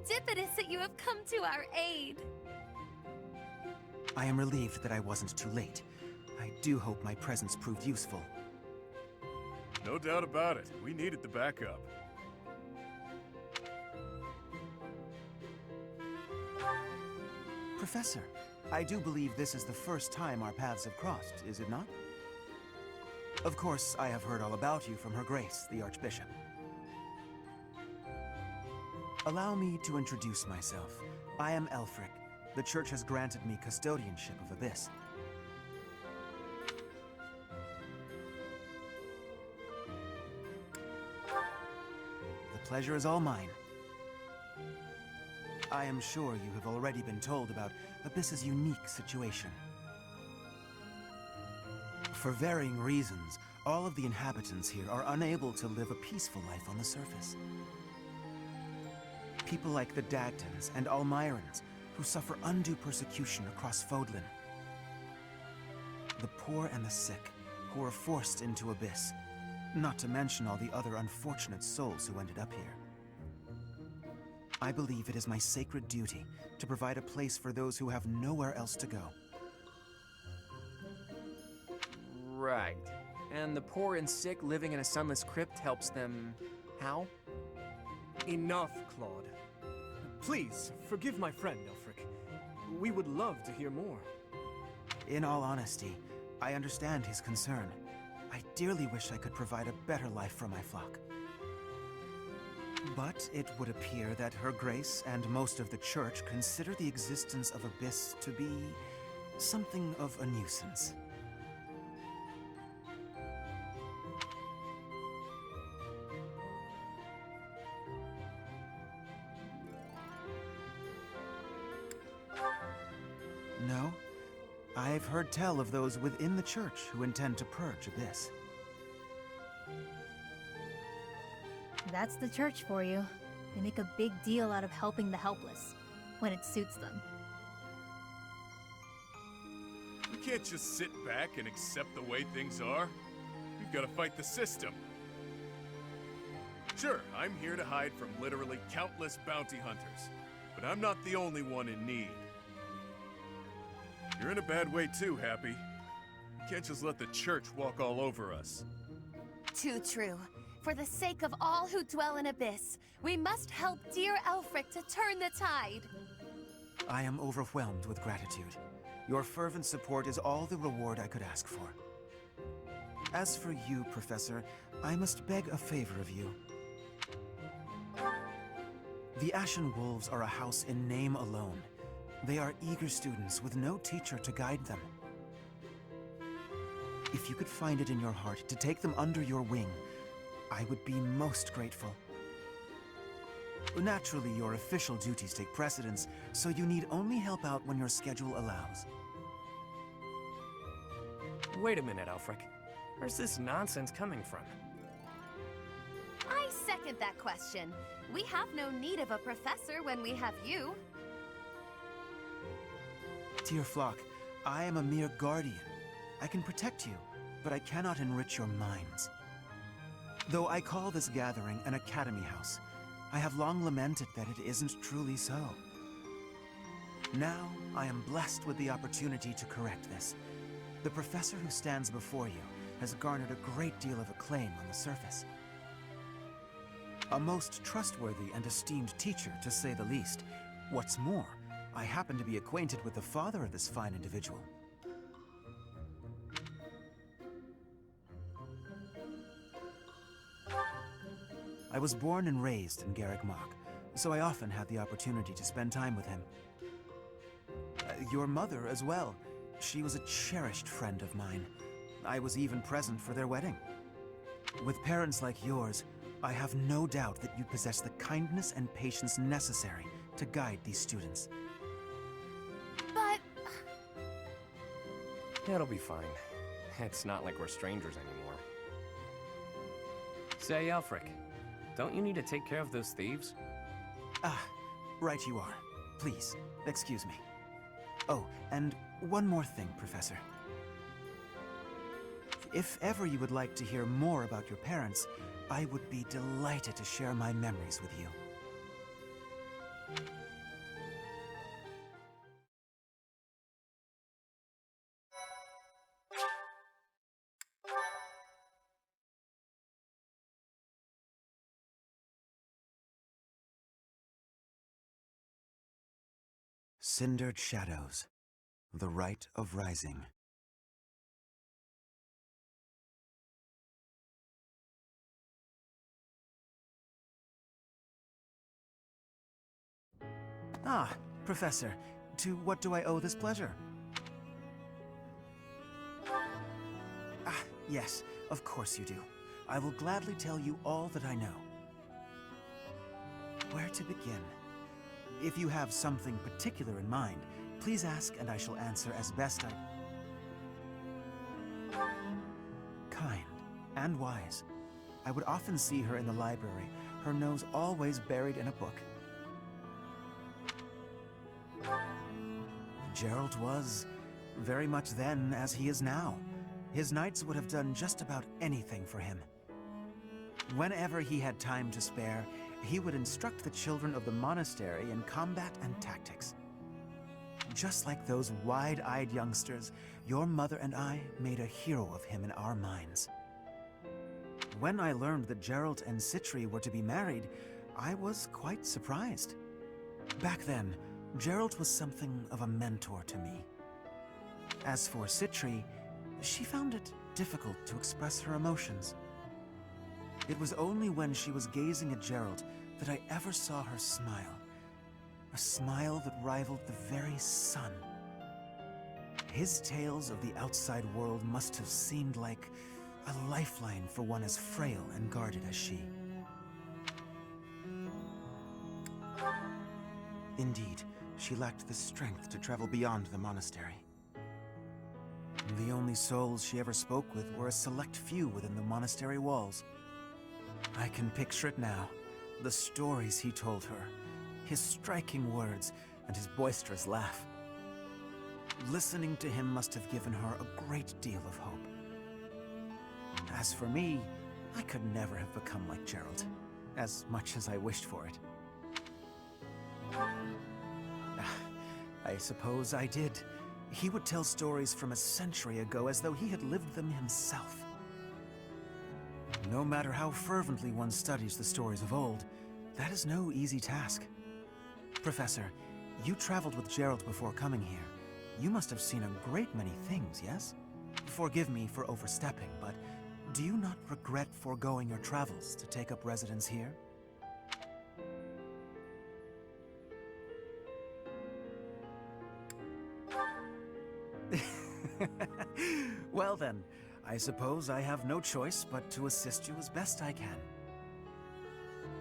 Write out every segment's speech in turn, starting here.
serendipitous that you have come to our aid. I am relieved that I wasn't too late. I do hope my presence proved useful. No doubt about it. We needed the backup. Professor, I do believe this is the first time our paths have crossed, is it not? Of course, I have heard all about you from Her Grace, the Archbishop. Allow me to introduce myself. I am Elfric. The Church has granted me custodianship of Abyss. The pleasure is all mine. I am sure you have already been told about Abyss's unique situation. For varying reasons, all of the inhabitants here are unable to live a peaceful life on the surface. People like the Dagtons and Almirans, who suffer undue persecution across Fodlan. The poor and the sick, who are forced into Abyss, not to mention all the other unfortunate souls who ended up here. I believe it is my sacred duty to provide a place for those who have nowhere else to go. Right. And the poor and sick living in a sunless crypt helps them... how? Enough, Claude. Please, forgive my friend, Elfric. We would love to hear more. In all honesty, I understand his concern. I dearly wish I could provide a better life for my flock. But it would appear that Her Grace and most of the Church consider the existence of Abyss to be something of a nuisance. No, I've heard tell of those within the Church who intend to purge Abyss. That's the Church for you. They make a big deal out of helping the helpless, when it suits them. We can't just sit back and accept the way things are. We've got to fight the system. Sure, I'm here to hide from literally countless bounty hunters, but I'm not the only one in need. You're in a bad way too, Happy. You can't just let the Church walk all over us. Too true. For the sake of all who dwell in Abyss, we must help dear Elfric to turn the tide. I am overwhelmed with gratitude. Your fervent support is all the reward I could ask for. As for you, Professor, I must beg a favor of you. The Ashen Wolves are a house in name alone. They are eager students with no teacher to guide them. If you could find it in your heart to take them under your wing, I would be most grateful. Naturally, your official duties take precedence, so you need only help out when your schedule allows. Wait a minute, Elfric. Where's this nonsense coming from? I second that question. We have no need of a professor when we have you. Dear flock, I am a mere guardian. I can protect you, but I cannot enrich your minds. Though I call this gathering an academy house, I have long lamented that it isn't truly so. Now, I am blessed with the opportunity to correct this. The professor who stands before you has garnered a great deal of acclaim on the surface. A most trustworthy and esteemed teacher, to say the least. What's more, I happen to be acquainted with the father of this fine individual. I was born and raised in Garrick Mach, so I often had the opportunity to spend time with him. Your mother as well. She was a cherished friend of mine. I was even present for their wedding. With parents like yours, I have no doubt that you possess the kindness and patience necessary to guide these students. But... It'll be fine. It's not like we're strangers anymore. Say, Elfric, don't you need to take care of those thieves? Ah, right you are. Please, excuse me. Oh, and one more thing, Professor. If ever you would like to hear more about your parents, I would be delighted to share my memories with you. Cindered shadows. The rite of rising. Ah, Professor, to what do I owe this pleasure? Ah, yes, of course you do. I will gladly tell you all that I know. Where to begin? If you have something particular in mind, please ask and I shall answer as best I... Kind and wise. I would often see her in the library, her nose always buried in a book. Gerald was very much then as he is now. His knights would have done just about anything for him. Whenever he had time to spare, he would instruct the children of the monastery in combat and tactics. Just like those wide-eyed youngsters, your mother and I made a hero of him in our minds. When I learned that Gerald and Citri were to be married, I was quite surprised. Back then, Gerald was something of a mentor to me. As for Citri, she found it difficult to express her emotions. It was only when she was gazing at Gerald that I ever saw her smile. A smile that rivaled the very sun. His tales of the outside world must have seemed like a lifeline for one as frail and guarded as she. Indeed, she lacked the strength to travel beyond the monastery. The only souls she ever spoke with were a select few within the monastery walls. I can picture it now, the stories he told her, his striking words, and his boisterous laugh. Listening to him must have given her a great deal of hope. As for me, I could never have become like Gerald, as much as I wished for it. I suppose I did. He would tell stories from a century ago as though he had lived them himself. No matter how fervently one studies the stories of old, that is no easy task. Professor, you traveled with Gerald before coming here. You must have seen a great many things, yes? Forgive me for overstepping, but do you not regret foregoing your travels to take up residence here? Well then, I suppose I have no choice but to assist you as best I can.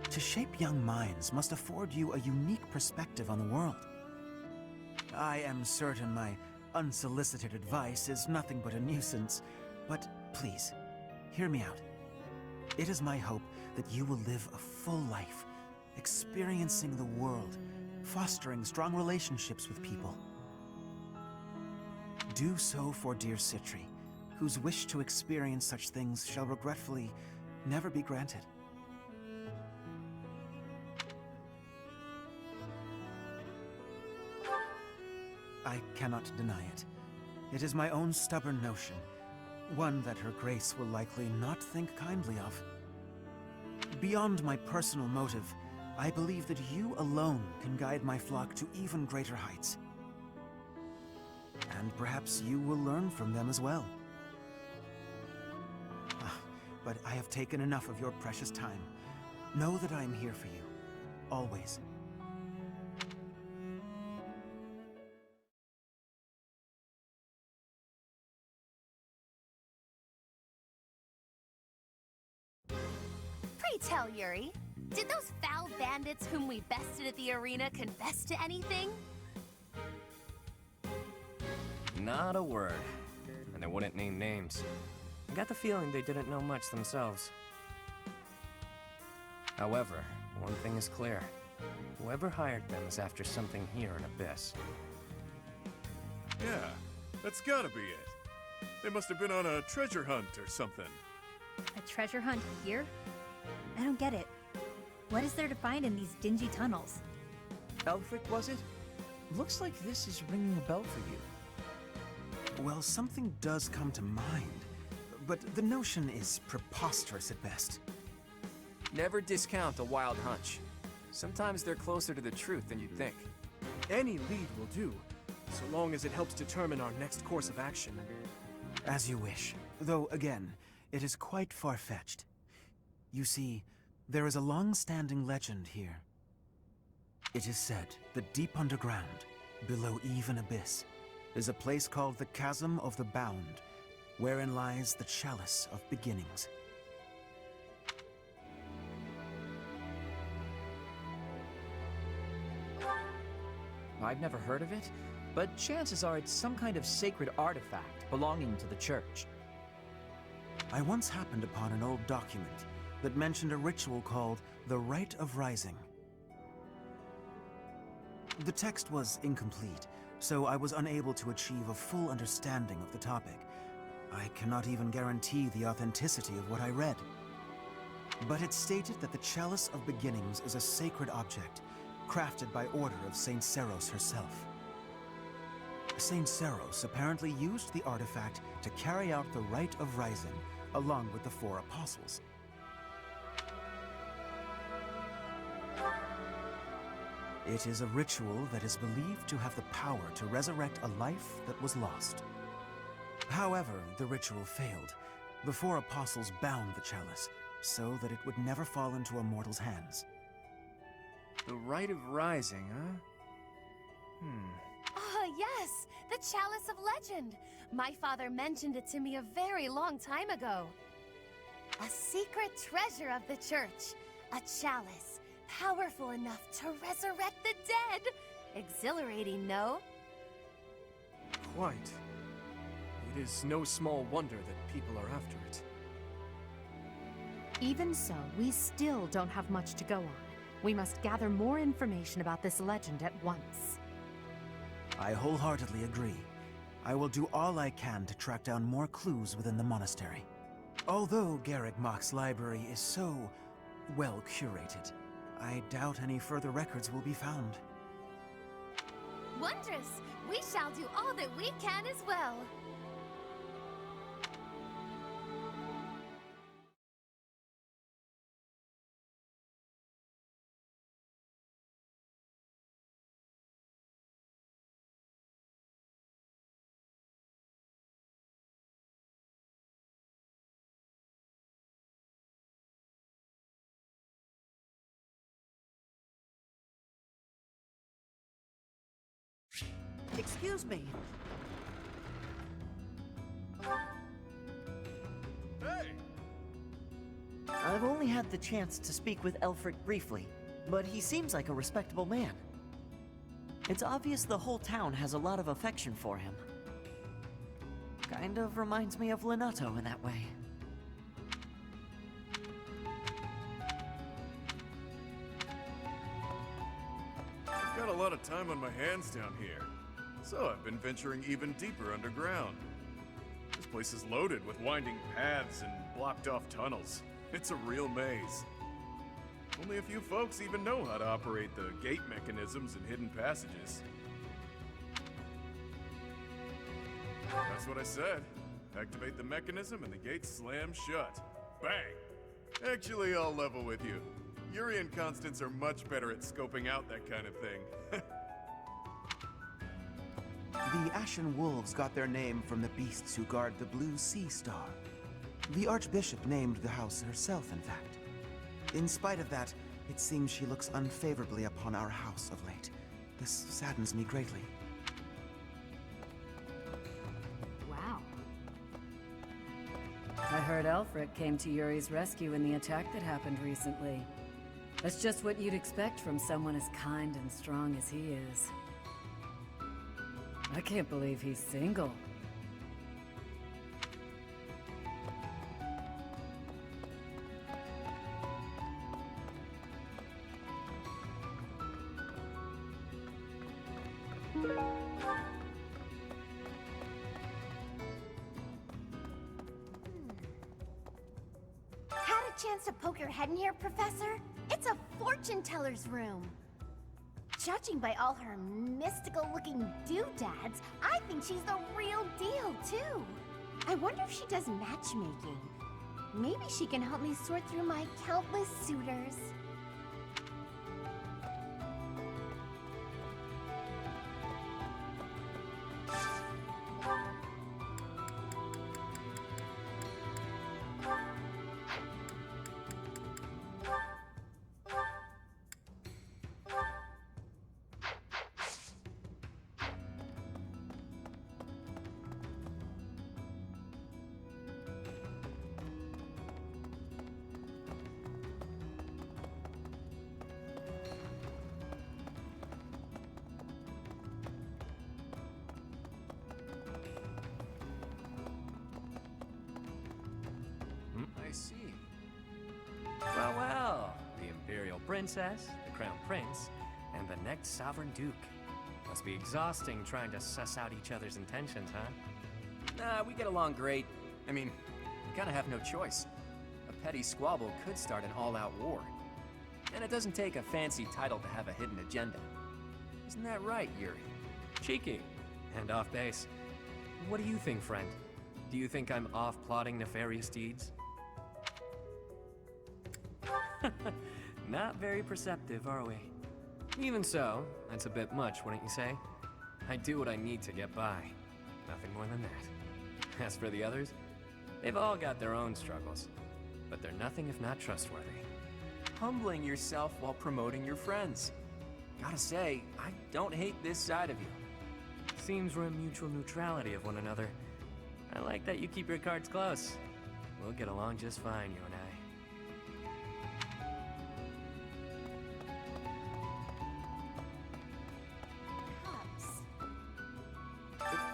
To shape young minds must afford you a unique perspective on the world. I am certain my unsolicited advice is nothing but a nuisance, but please, hear me out. It is my hope that you will live a full life, experiencing the world, fostering strong relationships with people. Do so for dear Citri, whose wish to experience such things shall regretfully never be granted. I cannot deny it. It is my own stubborn notion, one that Her Grace will likely not think kindly of. Beyond my personal motive, I believe that you alone can guide my flock to even greater heights. And perhaps you will learn from them as well. But I have taken enough of your precious time. Know that I am here for you, always. Pray tell, Yuri, did those foul bandits whom we bested at the arena confess to anything? Not a word. And they wouldn't name names. I got the feeling they didn't know much themselves. However, one thing is clear. Whoever hired them is after something here in Abyss. Yeah, that's gotta be it. They must have been on a treasure hunt or something. A treasure hunt here? I don't get it. What is there to find in these dingy tunnels? Elfric, was it? Looks like this is ringing a bell for you. Well, something does come to mind, but the notion is preposterous at best. Never discount a wild hunch. Sometimes they're closer to the truth than you'd think. Any lead will do, so long as it helps determine our next course of action. As you wish. Though, again, it is quite far-fetched. You see, there is a long-standing legend here. It is said that deep underground, below even abyss, is a place called the Chasm of the Bound, wherein lies the Chalice of Beginnings. I've never heard of it, but chances are it's some kind of sacred artifact belonging to the church. I once happened upon an old document that mentioned a ritual called the Rite of Rising. The text was incomplete, so I was unable to achieve a full understanding of the topic. I cannot even guarantee the authenticity of what I read. But it stated that the Chalice of Beginnings is a sacred object, crafted by order of Saint Seros herself. Saint Seros apparently used the artifact to carry out the Rite of Rising, along with the 4 apostles. It is a ritual that is believed to have the power to resurrect a life that was lost. However, the ritual failed. The 4 apostles bound the chalice, so that it would never fall into a mortal's hands. The Rite of Rising, huh? Ah, yes! The Chalice of Legend! My father mentioned it to me a very long time ago. A secret treasure of the church. A chalice, powerful enough to resurrect the dead. Exhilarating, no? Quite. It is no small wonder that people are after it. Even so, we still don't have much to go on. We must gather more information about this legend at once. I wholeheartedly agree. I will do all I can to track down more clues within the monastery. Although Garrick Mach's library is so well curated, I doubt any further records will be found. Wondrous! We shall do all that we can as well. Excuse me. Hey! I've only had the chance to speak with Elfric briefly, but he seems like a respectable man. It's obvious the whole town has a lot of affection for him. Kind of reminds me of Lenato in that way. I've got a lot of time on my hands down here, so I've been venturing even deeper underground. This place is loaded with winding paths and blocked-off tunnels. It's a real maze. Only a few folks even know how to operate the gate mechanisms and hidden passages. That's what I said. Activate the mechanism and the gates slam shut. Bang! Actually, I'll level with you. Yuri and Constance are much better at scoping out that kind of thing. The Ashen Wolves got their name from the beasts who guard the Blue Sea Star. The Archbishop named the house herself, in fact. In spite of that, it seems she looks unfavorably upon our house of late. This saddens me greatly. Wow. I heard Elfric came to Yuri's rescue in the attack that happened recently. That's just what you'd expect from someone as kind and strong as he is. I can't believe he's single. Had a chance to poke your head in here, Professor? It's a fortune teller's room. Judging by all her mystical-looking doodads, I think she's the real deal, too. I wonder if she does matchmaking. Maybe she can help me sort through my countless suitors. see. Well, well, the Imperial Princess, the Crown Prince, and the next Sovereign Duke. Must be exhausting trying to suss out each other's intentions, huh? Nah, we get along great. I mean, we kinda have no choice. A petty squabble could start an all-out war. And it doesn't take a fancy title to have a hidden agenda. Isn't that right, Yuri? Cheeky. And off base. What do you think, friend? Do you think I'm off plotting nefarious deeds? Not very perceptive, are we? Even so, that's a bit much, wouldn't you say? I do what I need to get by. Nothing more than that. As for the others, they've all got their own struggles. But they're nothing if not trustworthy. Humbling yourself while promoting your friends. Gotta say, I don't hate this side of you. Seems we're in mutual neutrality of one another. I like that you keep your cards close. We'll get along just fine, you and I.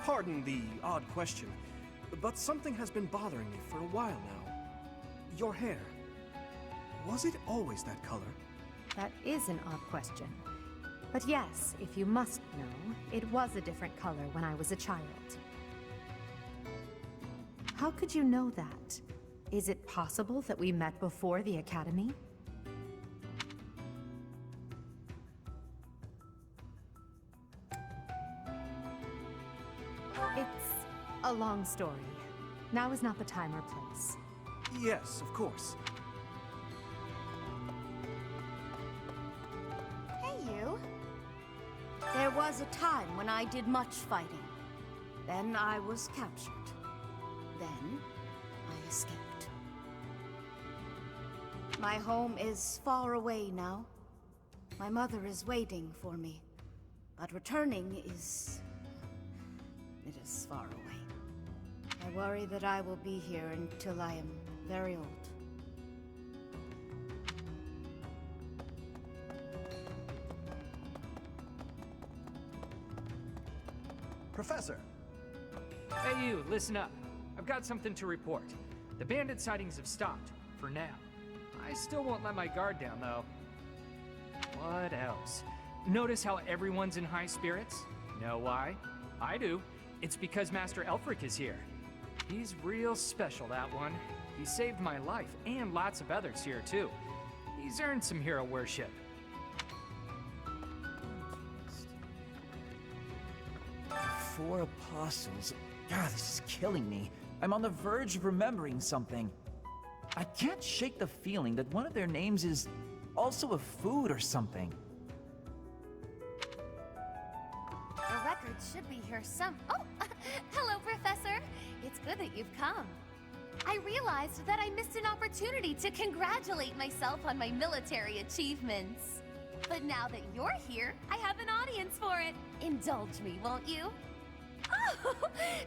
Pardon the odd question, but something has been bothering me for a while now. Your hair. Was it always that color? That is an odd question. But yes, if you must know, it was a different color when I was a child. How could you know that? Is it possible that we met before the academy? It's a long story. Now is not the time or place. Yes, of course. Hey, you. There was a time when I did much fighting. Then I was captured. Then I escaped. My home is far away now. My mother is waiting for me. But returning is... it is far away. I worry that I will be here until I am very old. Professor! Hey you, listen up. I've got something to report. The bandit sightings have stopped, for now. I still won't let my guard down, though. What else? Notice how everyone's in high spirits? Know why? I do. It's because Master Elfric is here. He's real special, that one. He saved my life, and lots of others here, too. He's earned some hero worship. 4 apostles. God, this is killing me. I'm on the verge of remembering something. I can't shake the feeling that one of their names is also a food or something. The records should be here some... Oh! Hello, Professor! It's good that you've come. I realized that I missed an opportunity to congratulate myself on my military achievements. But now that you're here, I have an audience for it. Indulge me, won't you? Oh!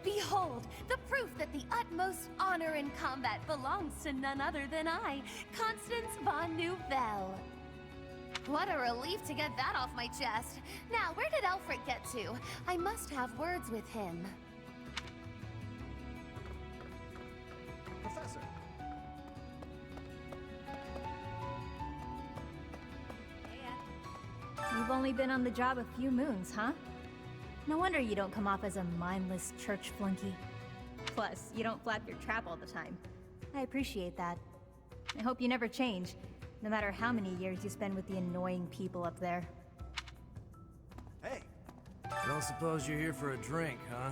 Behold, the proof that the utmost honor in combat belongs to none other than I, Constance von Nouvelle. What a relief to get that off my chest. Now, where did Elfric get to? I must have words with him. Professor! You've only been on the job a few moons, huh? No wonder you don't come off as a mindless church flunky. Plus, you don't flap your trap all the time. I appreciate that. I hope you never change, no matter how many years you spend with the annoying people up there. Hey! I don't suppose you're here for a drink, huh?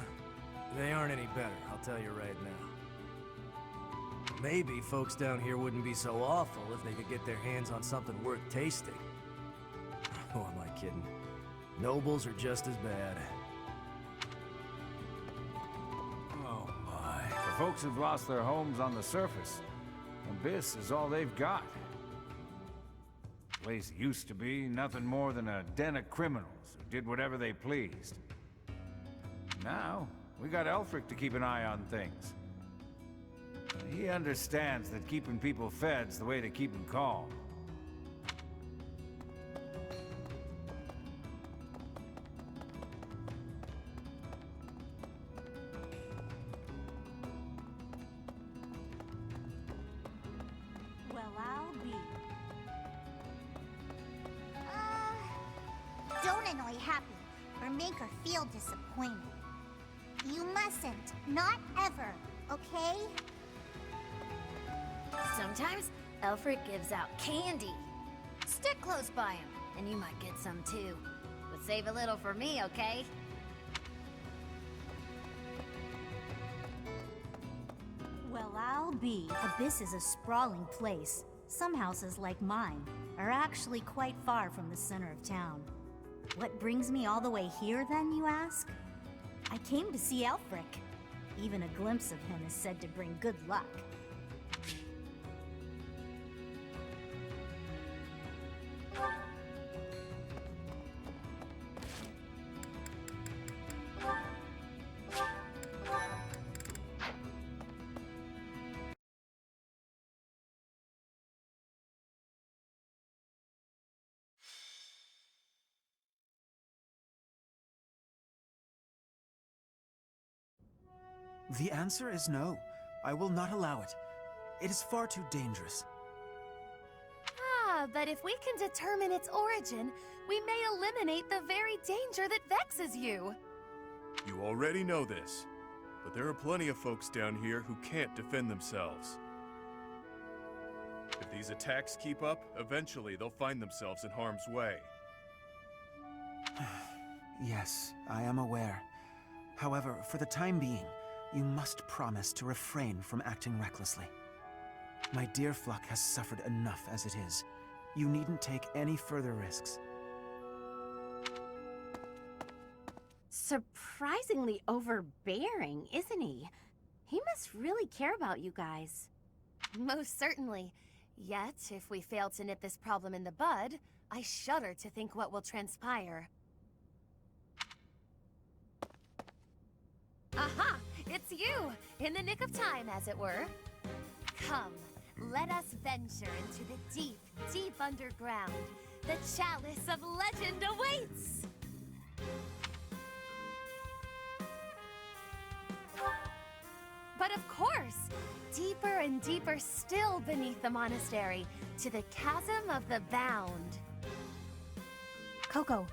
They aren't any better, I'll tell you right now. Maybe folks down here wouldn't be so awful if they could get their hands on something worth tasting. Who am I kidding? Nobles are just as bad. Oh my. The folks have lost their homes on the surface. Abyss is all they've got. The place used to be nothing more than a den of criminals who did whatever they pleased. Now, we got Elfric to keep an eye on things. He understands that keeping people fed's the way to keep them calm. happy or make her feel disappointed. You mustn't. Not ever, okay? Sometimes Alfred gives out candy. Stick close by him, and you might get some too. But save a little for me, okay? Well, I'll be. Abyss is a sprawling place. Some houses, like mine, are actually quite far from the center of town. What brings me all the way here, then, you ask? I came to see Elfric. Even a glimpse of him is said to bring good luck. The answer is no. I will not allow it. It is far too dangerous. Ah, but if we can determine its origin, we may eliminate the very danger that vexes you. You already know this, but there are plenty of folks down here who can't defend themselves. If these attacks keep up, eventually they'll find themselves in harm's way. Yes, I am aware. However, for the time being, you must promise to refrain from acting recklessly. My dear Fluck has suffered enough as it is. You needn't take any further risks. Surprisingly overbearing, isn't he? He must really care about you guys. Most certainly. Yet, if we fail to nip this problem in the bud, I shudder to think what will transpire. Aha! It's you! In the nick of time, as it were. Come, let us venture into the deep, deep underground. The chalice of legend awaits! But of course, deeper and deeper still beneath the monastery, to the chasm of the bound. Coco,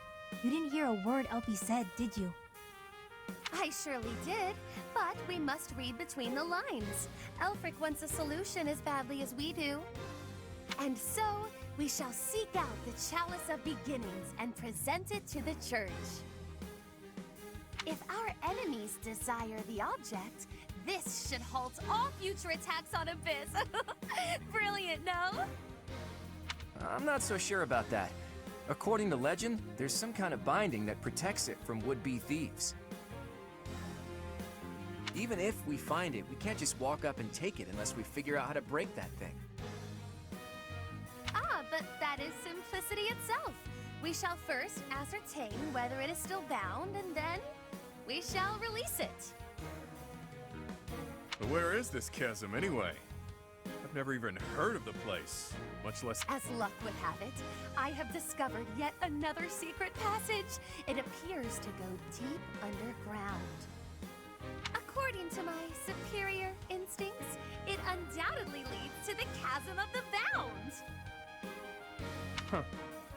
you didn't hear a word Elfie said, did you? I surely did, but we must read between the lines. Elfric wants a solution as badly as we do. And so, we shall seek out the Chalice of Beginnings and present it to the church. If our enemies desire the object, this should halt all future attacks on Abyss. Brilliant, no? I'm not so sure about that. According to legend, there's some kind of binding that protects it from would-be thieves. Even if we find it, we can't just walk up and take it unless we figure out how to break that thing. Ah, but that is simplicity itself. We shall first ascertain whether it is still bound, and then we shall release it. But where is this chasm, anyway? I've never even heard of the place, much less... As luck would have it, I have discovered yet another secret passage. It appears to go deep underground. According to my superior instincts, it undoubtedly leads to the chasm of the bound. Huh.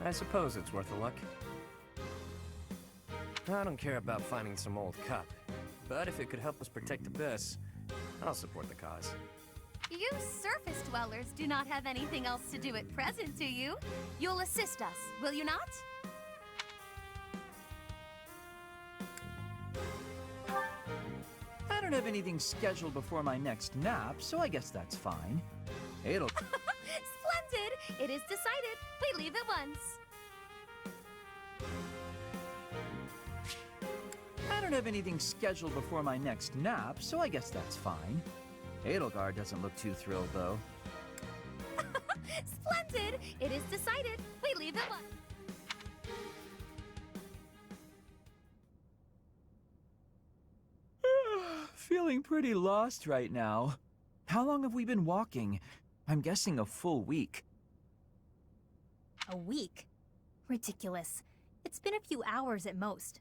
I suppose it's worth a look. I don't care about finding some old cup, but if it could help us protect Abyss, I'll support the cause. You surface dwellers do not have anything else to do at present, do you? You'll assist us, will you not? I don't have anything scheduled before my next nap, so I guess that's fine. It'll... Splendid! It is decided. We leave at once. I don't have anything scheduled before my next nap, so I guess that's fine. Edelgard doesn't look too thrilled, though. Splendid! It is decided. We leave at once. Feeling pretty lost right now. How long have we been walking? I'm guessing a full week. A week? Ridiculous. It's been a few hours at most.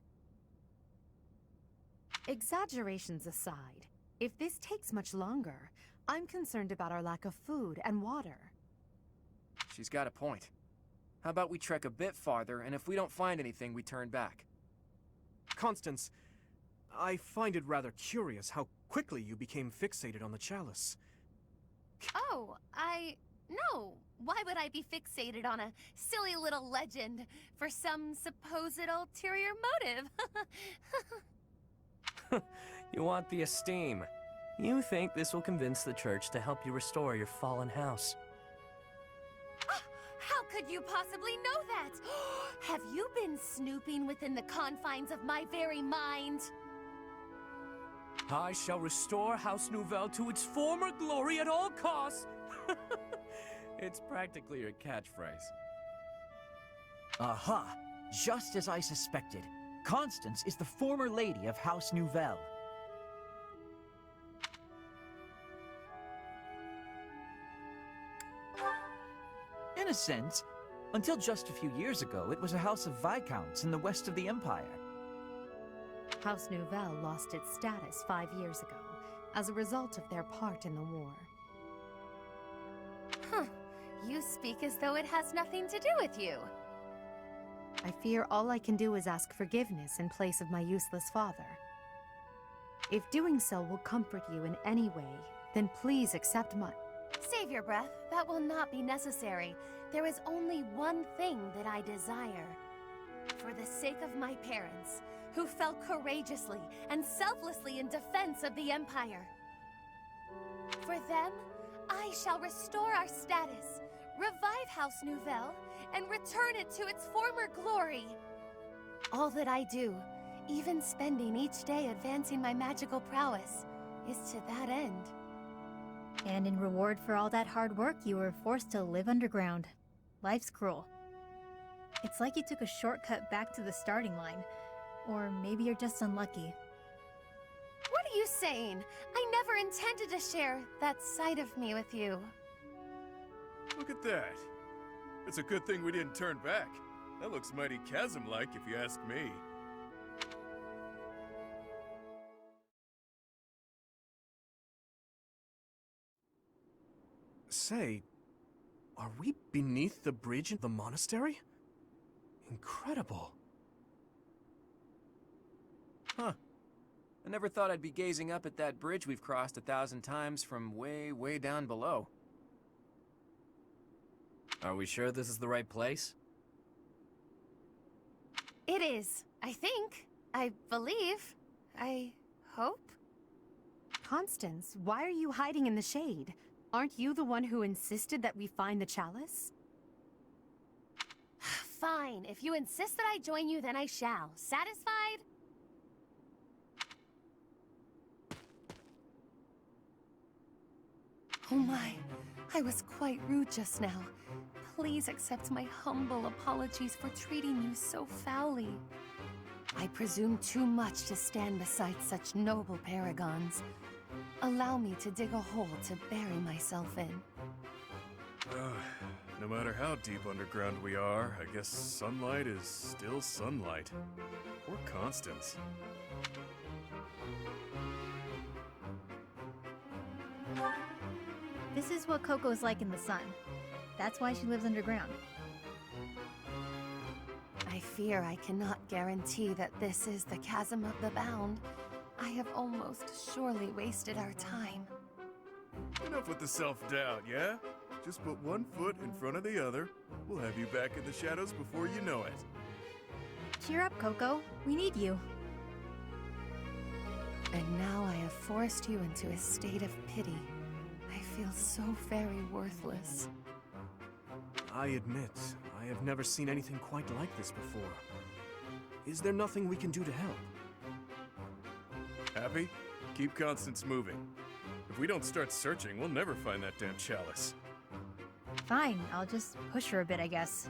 Exaggerations aside, if this takes much longer, I'm concerned about our lack of food and water. She's got a point. How about we trek a bit farther, and if we don't find anything, we turn back? Constance, I find it rather curious how quickly you became fixated on the chalice. Oh, No. Why would I be fixated on a silly little legend for some supposed ulterior motive? You want the esteem. You think this will convince the church to help you restore your fallen house. How could you possibly know that? Have you been snooping within the confines of my very mind? I shall restore House Nouvelle to its former glory at all costs. It's practically your catchphrase. Aha! Just as I suspected. Constance is the former lady of House Nouvelle. In a sense, until just a few years ago, it was a house of Viscounts in the west of the Empire. House Nouvelle lost its status 5 years ago, as a result of their part in the war. Huh. You speak as though it has nothing to do with you. I fear all I can do is ask forgiveness in place of my useless father. If doing so will comfort you in any way, then please accept my... Save your breath. That will not be necessary. There is only one thing that I desire. For the sake of my parents, who fell courageously and selflessly in defense of the Empire. For them, I shall restore our status, revive House Nouvelle, and return it to its former glory. All that I do, even spending each day advancing my magical prowess, is to that end. And in reward for all that hard work, you were forced to live underground. Life's cruel. It's like you took a shortcut back to the starting line. Or maybe you're just unlucky. What are you saying? I never intended to share that side of me with you. Look at that. It's a good thing we didn't turn back. That looks mighty chasm-like if you ask me. Say, are we beneath the bridge in the monastery? Incredible. Huh. I never thought I'd be gazing up at that bridge we've crossed 1,000 times from way, way down below. Are we sure this is the right place? It is, I think. I believe. I hope. Constance, why are you hiding in the shade? Aren't you the one who insisted that we find the chalice? Fine. If you insist that I join you, then I shall. Satisfied? Oh my. I was quite rude just now. Please accept my humble apologies for treating you so foully. I presume too much to stand beside such noble paragons. Allow me to dig a hole to bury myself in. No matter how deep underground we are, I guess sunlight is still sunlight. Poor Constance. This is what Coco's like in the sun. That's why she lives underground. I fear I cannot guarantee that this is the chasm of the bound. I have almost surely wasted our time. Enough with the self-doubt, yeah? Just put one foot in front of the other. We'll have you back in the shadows before you know it. Cheer up, Coco. We need you. And now I have forced you into a state of pity. I feel so very worthless. I admit, I have never seen anything quite like this before. Is there nothing we can do to help? Happy? Keep Constance moving. If we don't start searching, we'll never find that damn chalice. Fine, I'll just push her a bit, I guess.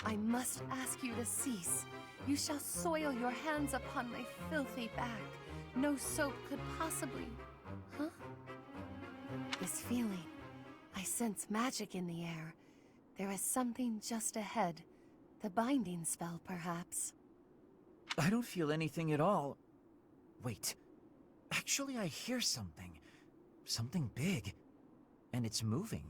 I must ask you to cease. You shall soil your hands upon my filthy back. No soap could possibly... Huh? This feeling. I sense magic in the air. There is something just ahead. The binding spell, perhaps. I don't feel anything at all. Wait. Actually, I hear something. Something big. And it's moving.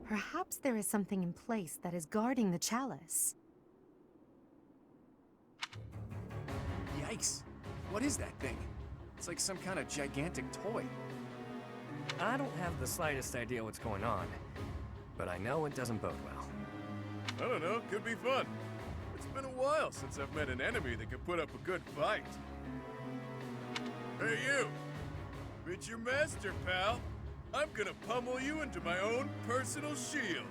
Perhaps there is something in place that is guarding the chalice. Yikes! What is that thing? It's like some kind of gigantic toy. I don't have the slightest idea what's going on, but I know it doesn't bode well. I don't know, could be fun. It's been a while since I've met an enemy that could put up a good fight. Hey you! Meet your master, pal. I'm gonna pummel you into my own personal shield.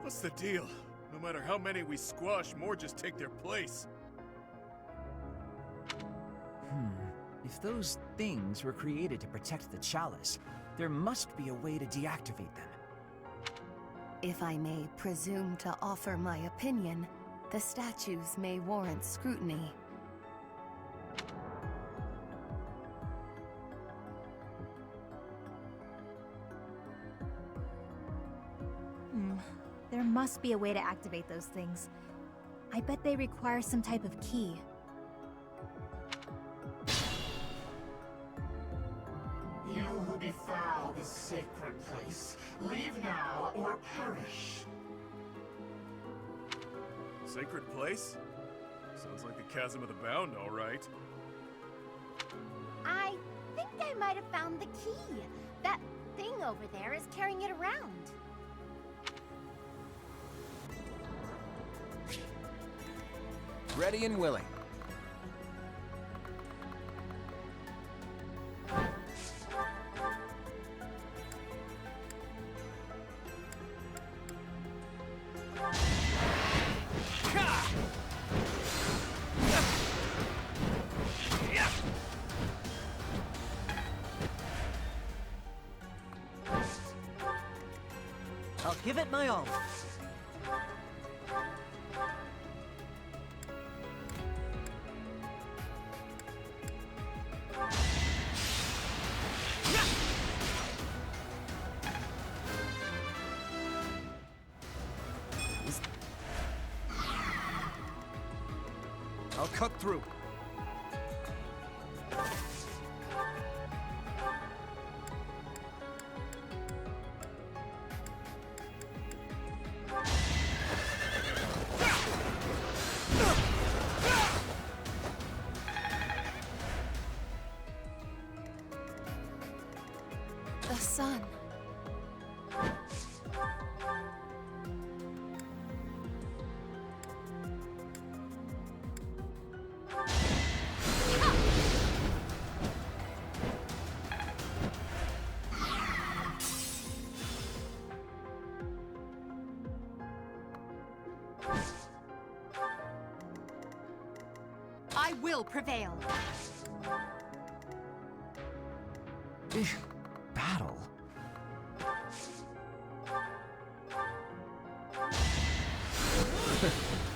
What's the deal? No matter how many we squash, more just take their place. If those things were created to protect the chalice, there must be a way to deactivate them. If I may presume to offer my opinion, the statues may warrant scrutiny. There must be a way to activate those things. I bet they require some type of key. You who defile this sacred place, leave now or perish. Sacred place? Sounds like the Chasm of the Bound, all right. I think I might have found the key. That thing over there is carrying it around. Ready and willing. I'll give it my all. I'll cut through. The sun. I will prevail. Battle?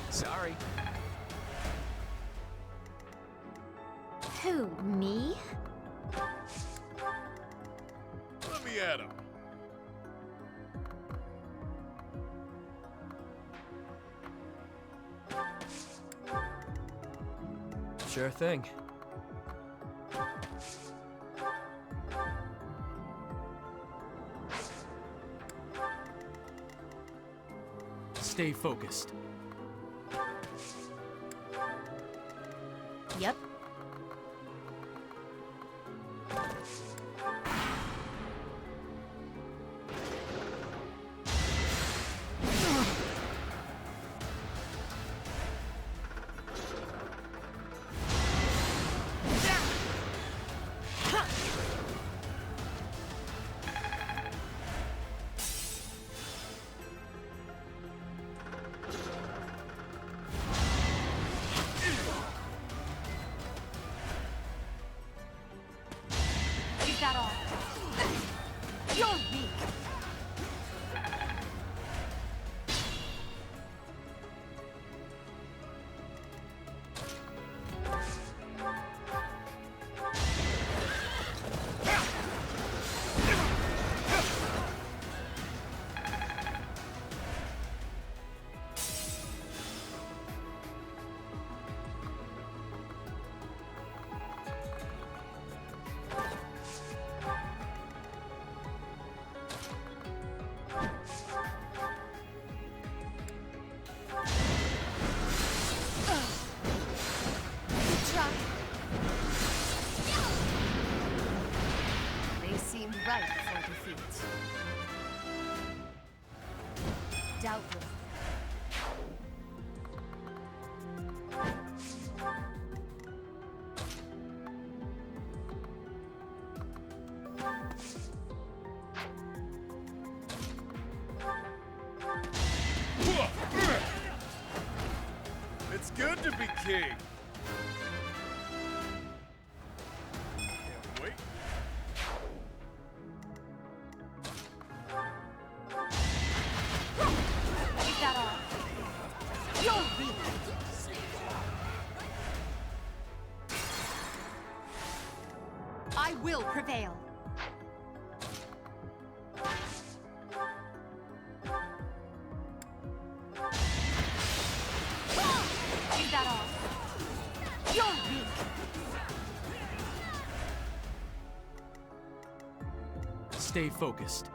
Sorry. Who, me? Let me at him. Sure thing. Stay focused. Yep. Doubtless. It's good to be king. Can't wait. Is that all? You're weak. I will prevail. Is that all? You're weak. Stay focused.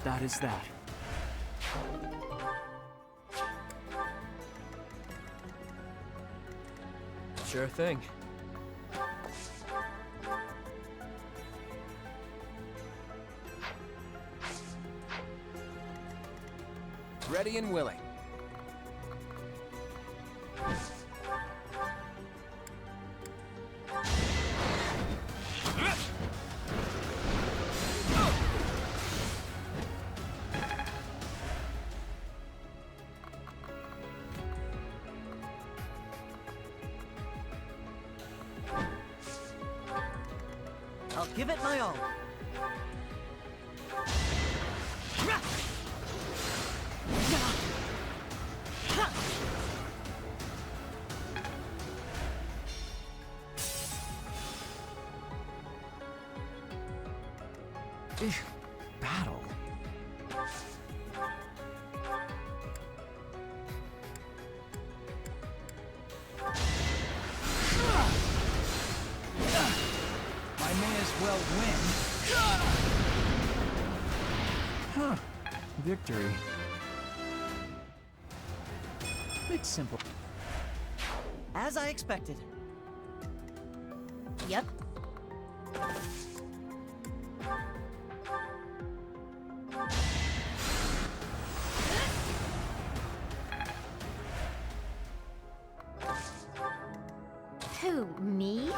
That is that. Sure thing. Ready and willing. I'll give it my all. Battle. I may as well win. Huh. Victory. It's simple. As I expected. Yep. Who, me?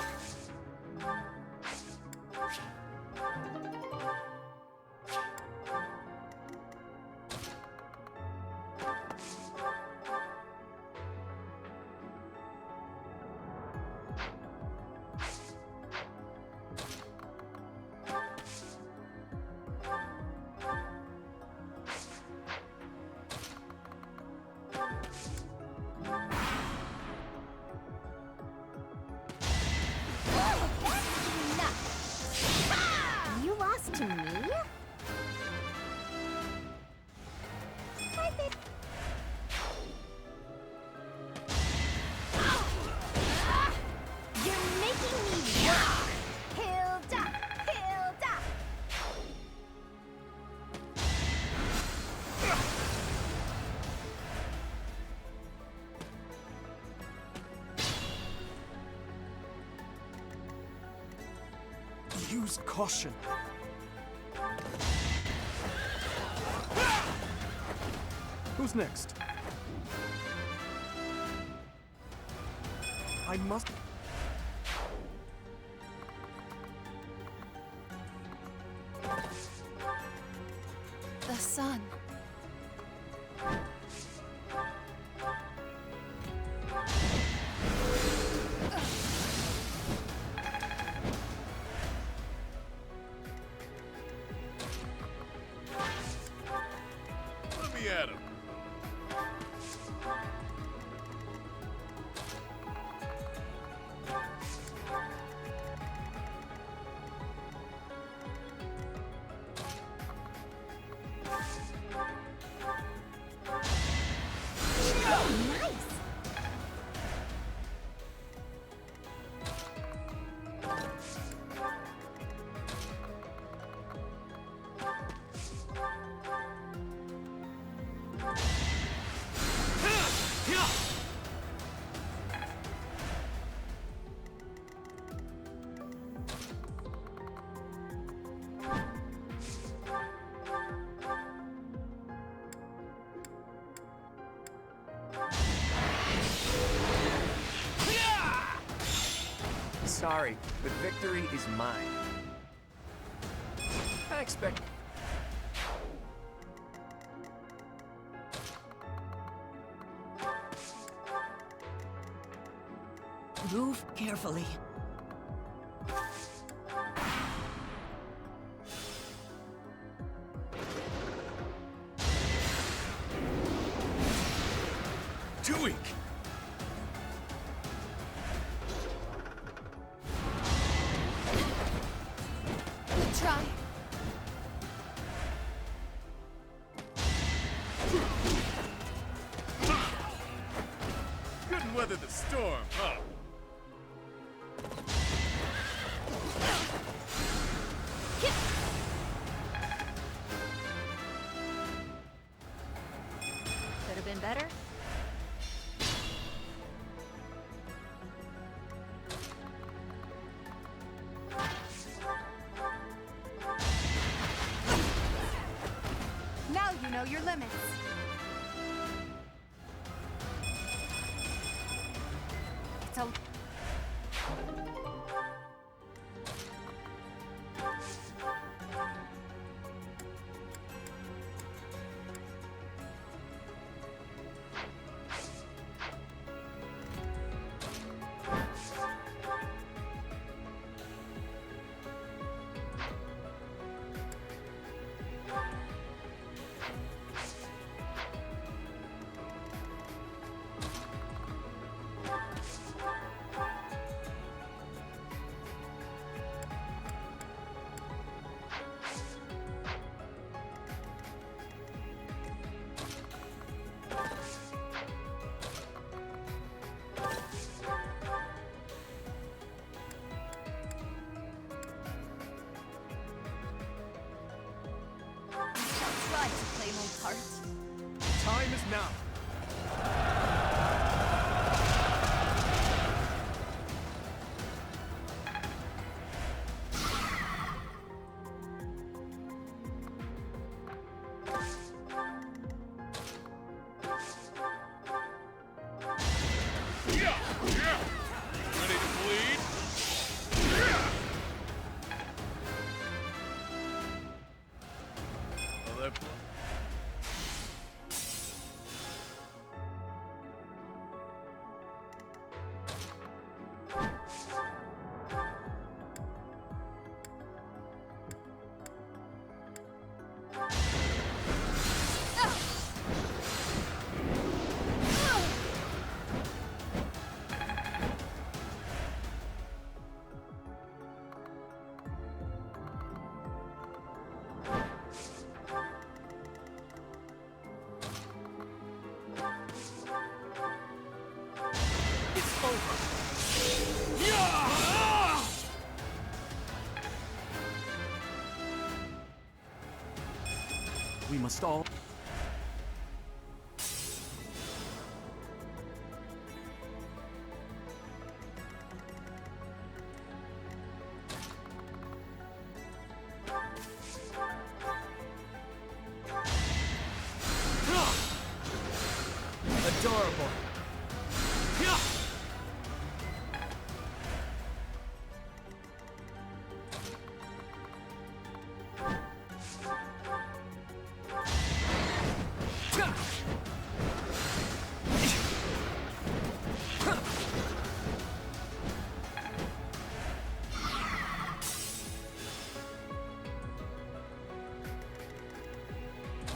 You lost to me? You're making me work! Hilda! Hilda! Use caution. Who's next? I must... The sun. Let me at him. sorry, but victory is mine. I expect... Move carefully. Too weak. Good try. Couldn't weather the storm, huh? Could have been better. Now you know your limits. It's a... Try to play my part. Time is now. Yeah! Yeah! Ready to bleed? Yeah! Oh, that blood. It's over. Yeah! We must all... Adorable. Yeah!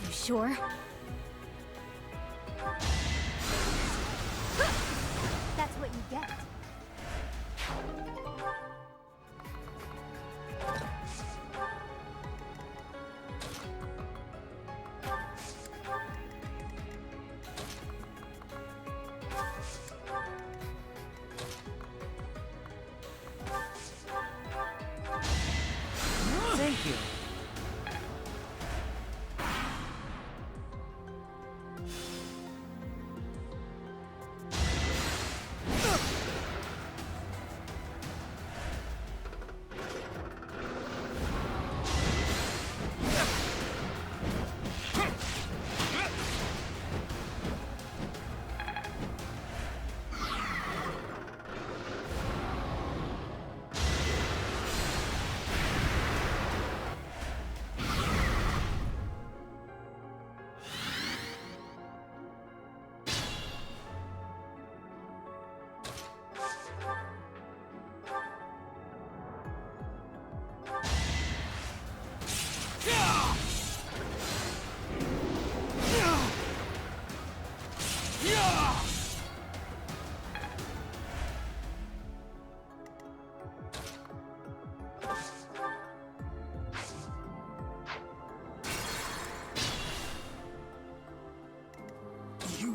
You sure? That's what you get. Thank you.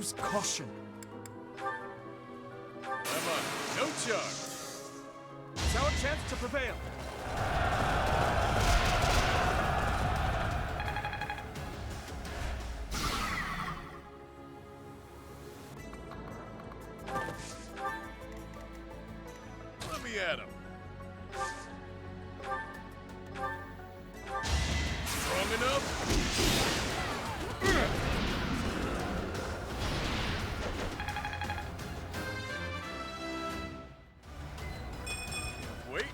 Use caution. Come on, no charge. It's our chance to prevail. Let me at him. Strong enough? Wait.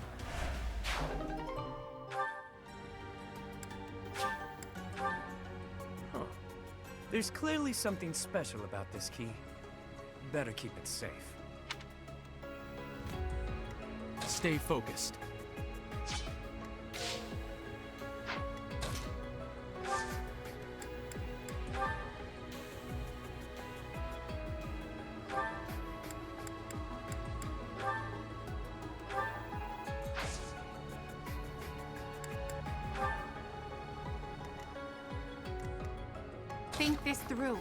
Huh. There's clearly something special about this key. Better keep it safe. Stay focused. Think this through.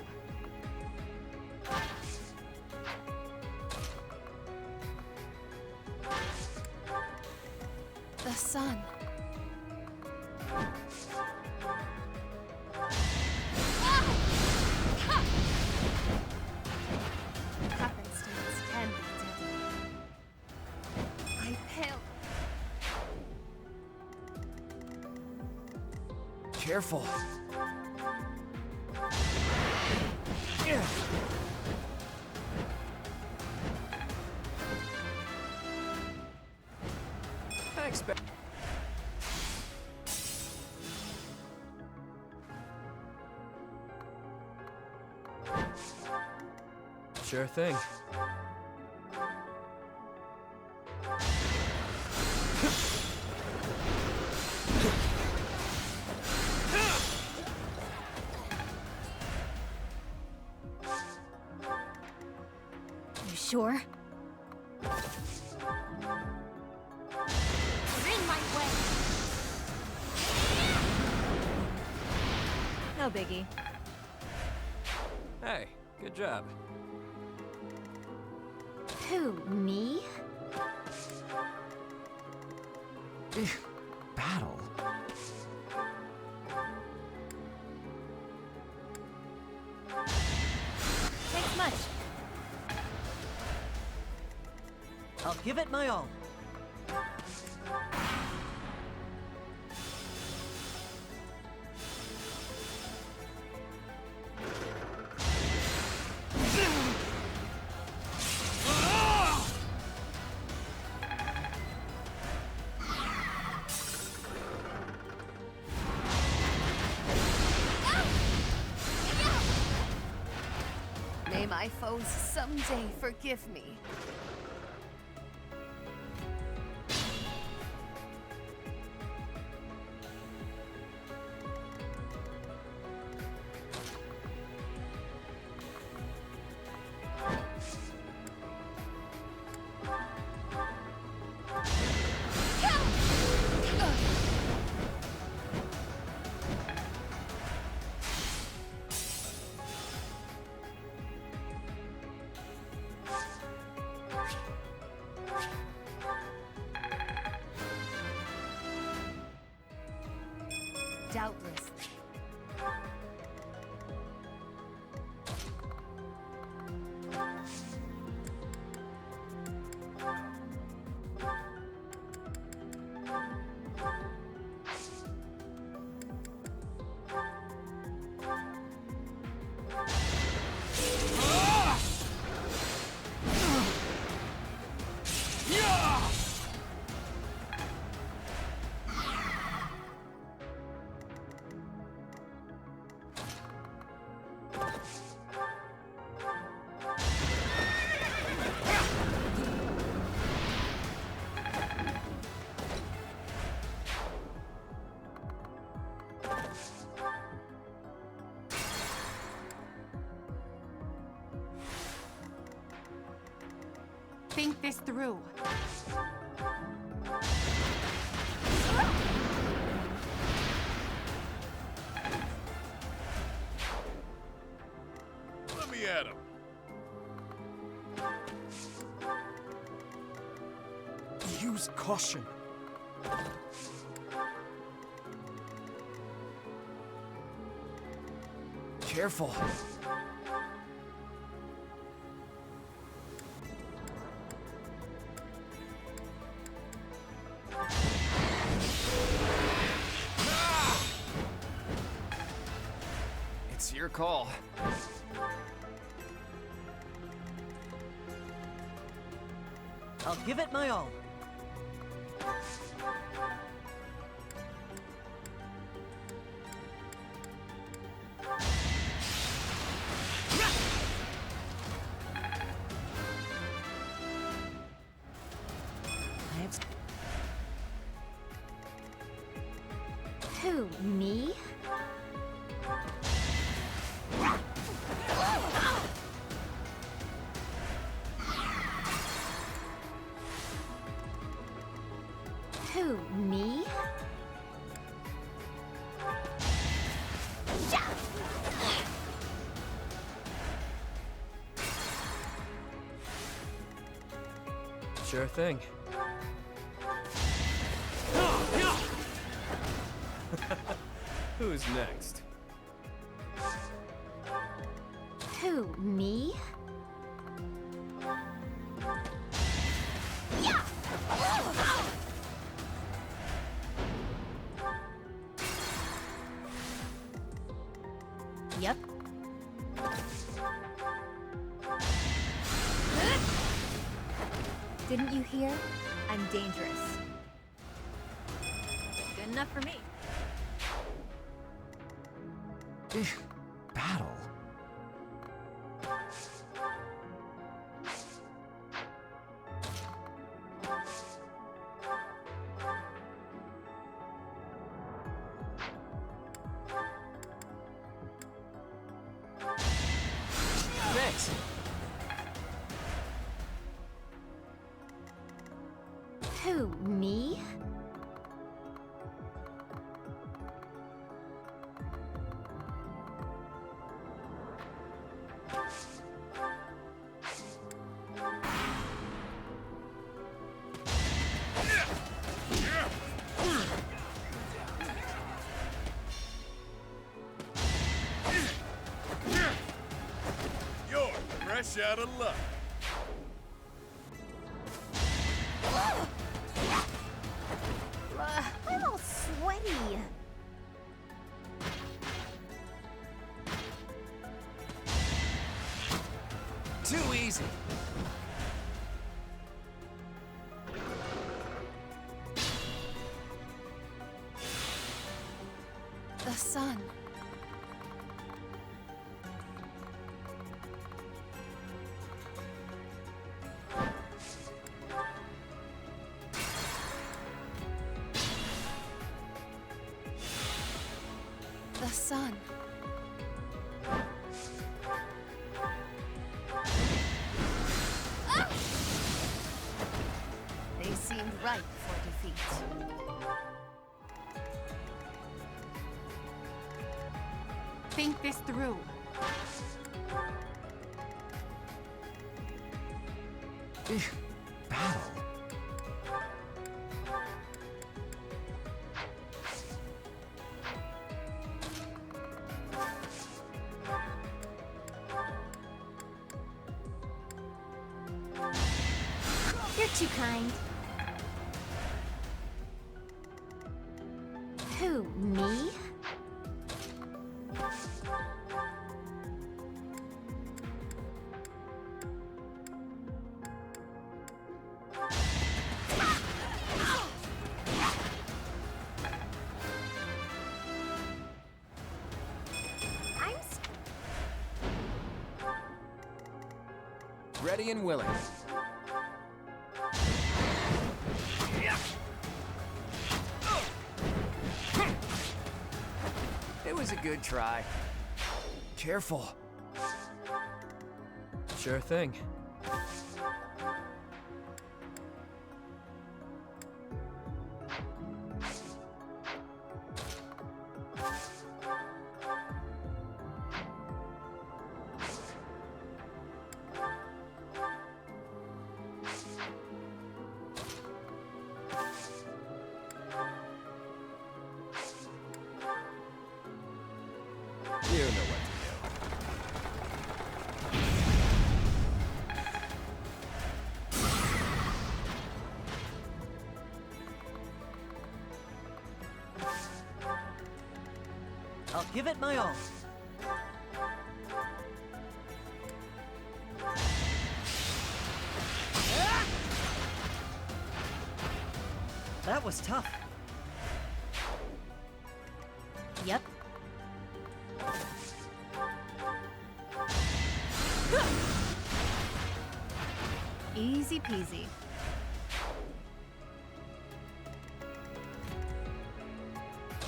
The sun. Happenstance can be deadly. I pale. Careful. I expect. Sure thing. You sure? You're in my way. No biggie. Hey, good job. Who, me? Battle. Thanks much. I'll give it my all. May my foes someday forgive me. Doubtless. Think this through. Let me at him. Use caution. Careful. It's your call. I'll give it my all. Who, me? Who, me? Sure thing. Who's next? Who, me? Yeah! Yep. Didn't you hear? I'm dangerous. Good enough for me. Battle? Thanks. Who, me? You're fresh out of luck. I'm all sweaty. Too easy. The sun. The sun. Ah! They seemed ripe for defeat. Think this through. Battle? You're too kind. Who, me? Ready and willing. It was a good try. Careful. Sure thing. You know what to do. I'll give it my all. That was tough. Yep. Easy peasy.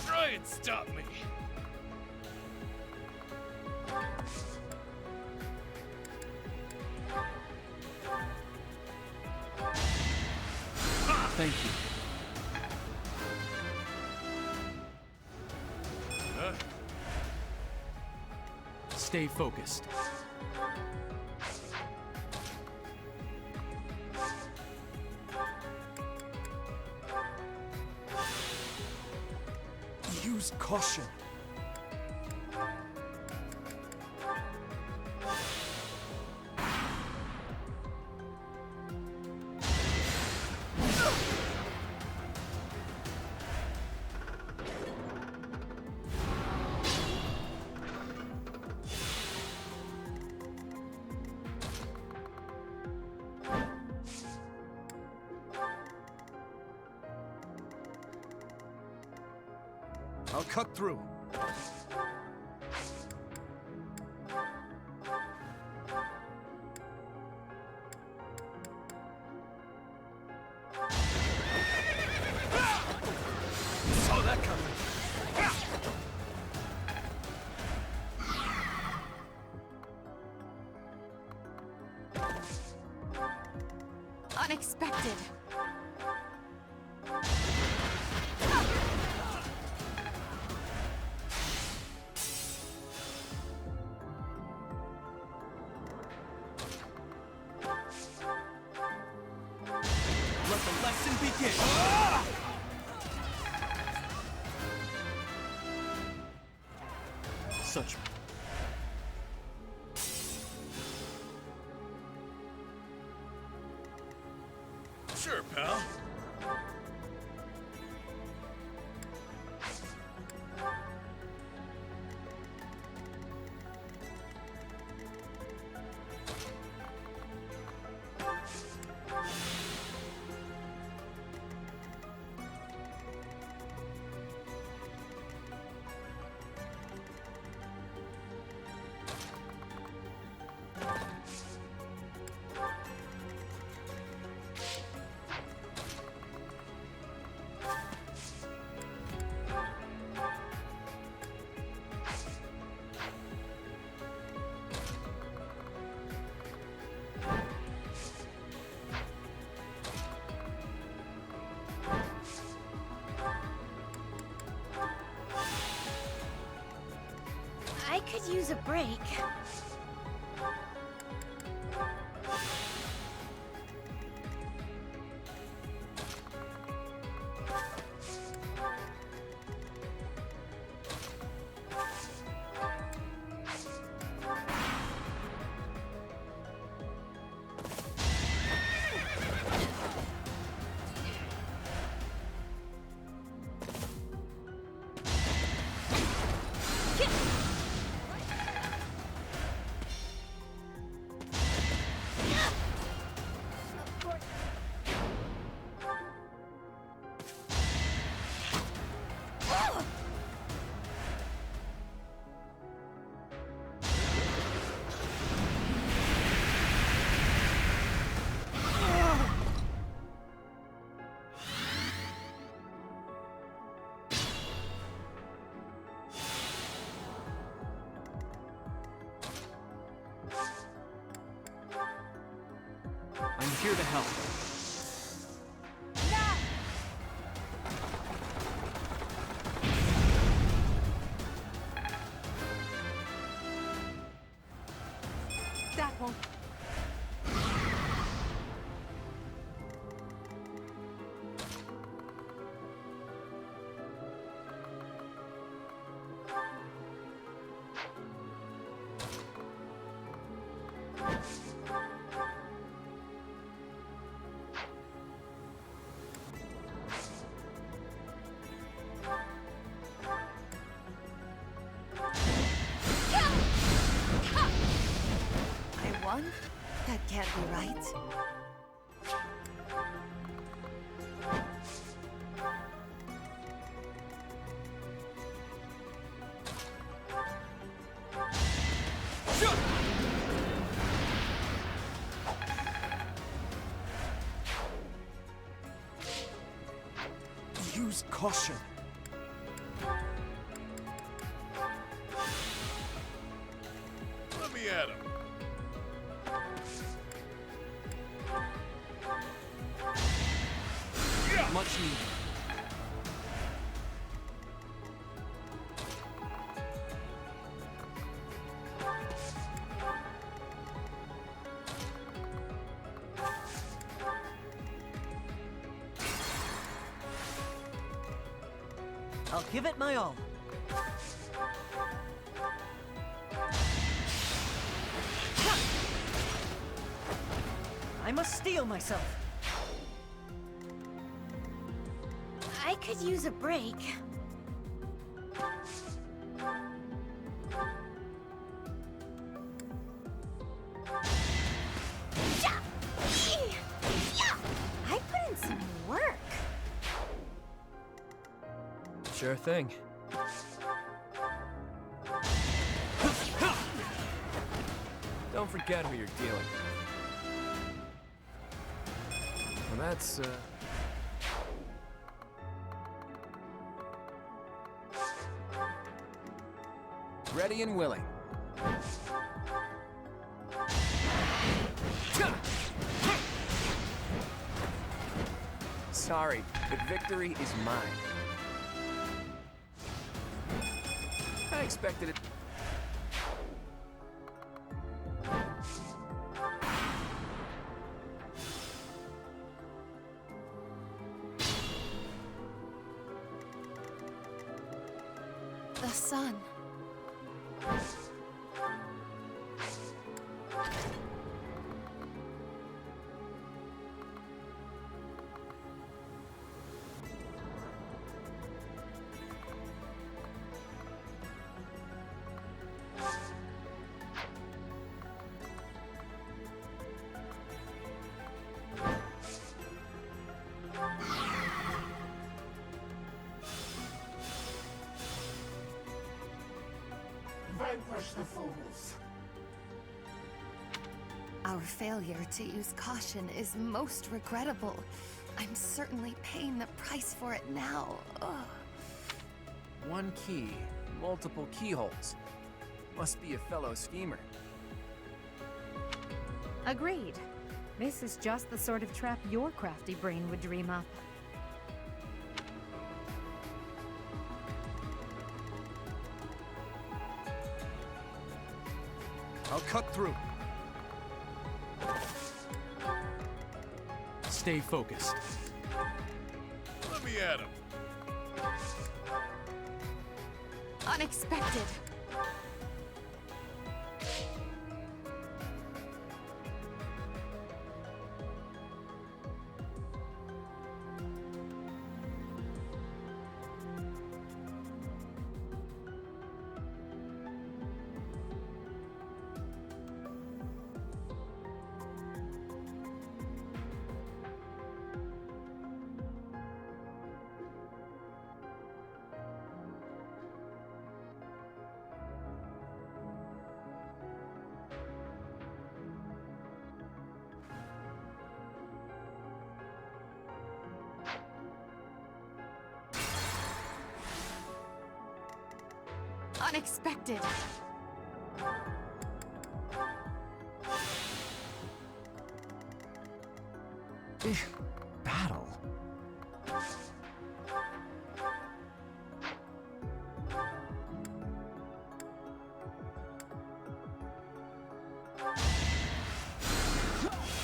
Try and stop me. Thank you. Stay focused. Use caution. I'll cut through. Saw that coming. Unexpected. Let the lesson begin. Such. Sure, pal. I could use a break. I'm here to help. That won't. can't be right. Use caution. Let me at him. Much needed. I'll give it my all. I must steel myself. I could use a break. Yeah! Yeah! I put in some work. Sure thing. Don't forget who you're dealing with. Well, that's, Ready and willing. Sorry, but victory is mine. I expected it. The sun. Vanquish the fools. Our failure to use caution is most regrettable. I'm certainly paying the price for it now. Ugh. One key, multiple keyholes. Must be a fellow schemer. Agreed. This is just the sort of trap your crafty brain would dream up. I'll cut through. Stay focused. Let me at him. Unexpected. Unexpected. Battle.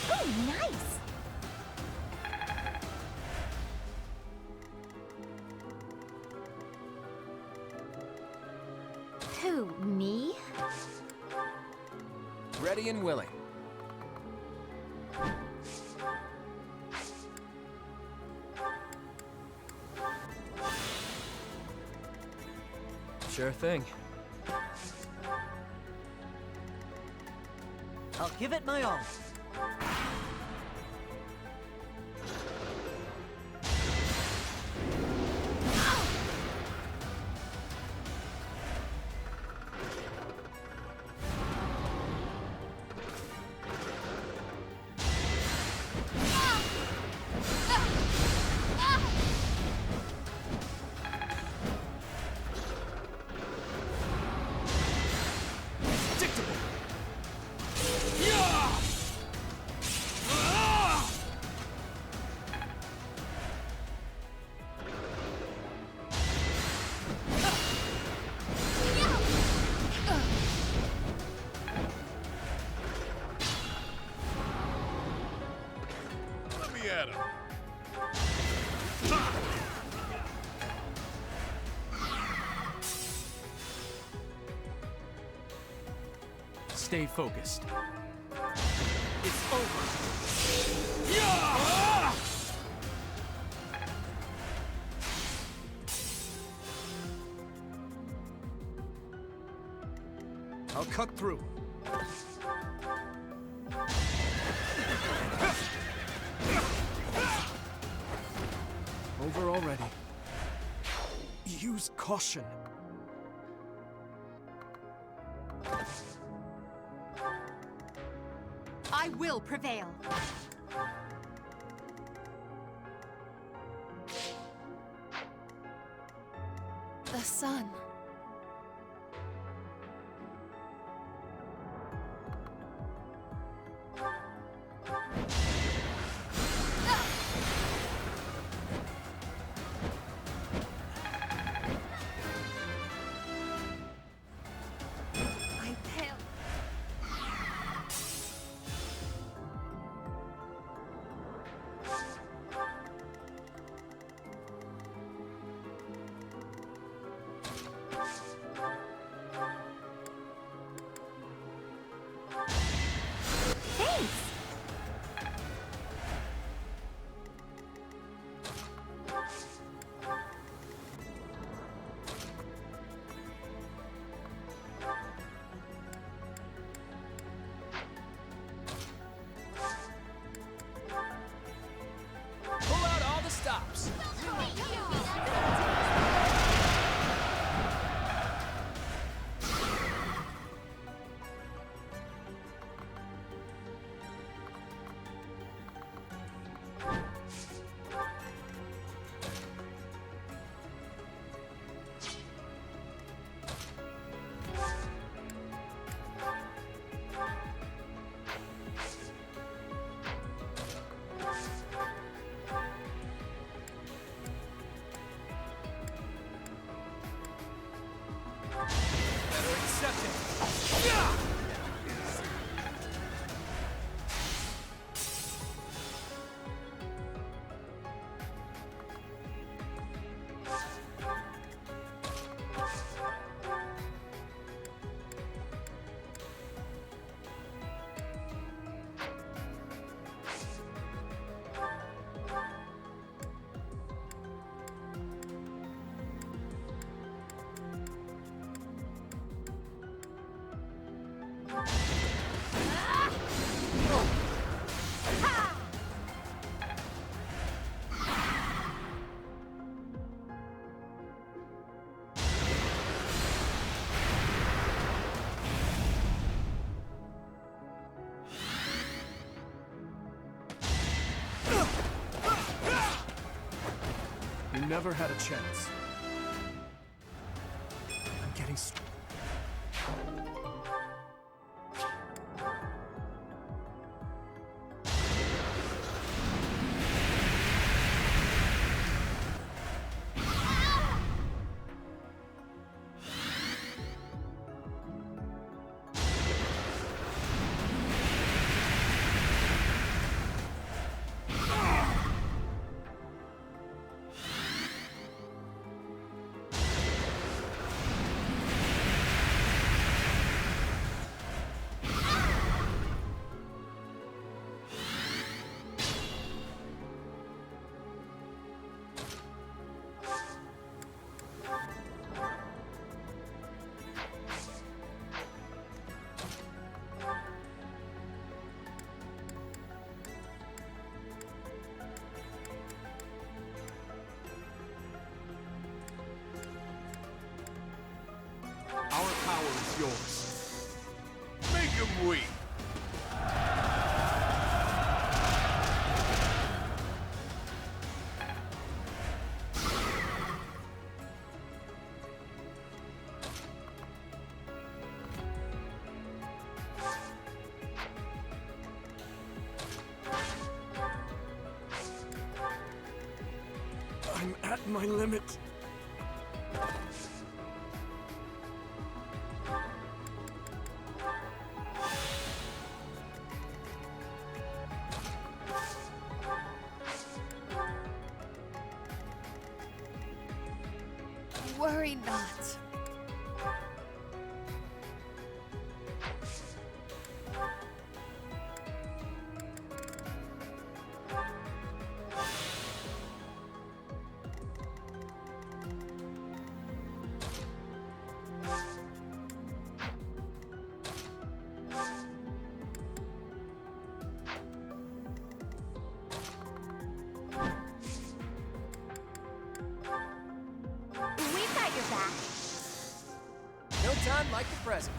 Oh, nice! Who, me? Ready and willing. sure thing. I'll give it my all. Let me at him. Stay focused. It's over. I'll cut through. Over already. Use caution. I will prevail. The sun. I pale. Thanks! Pull out all the stops. Better accept it. Yeah! You never had a chance. I'm getting yours. Make him weep. I'm at my limit. Worry not. We've got your back. No time like the present.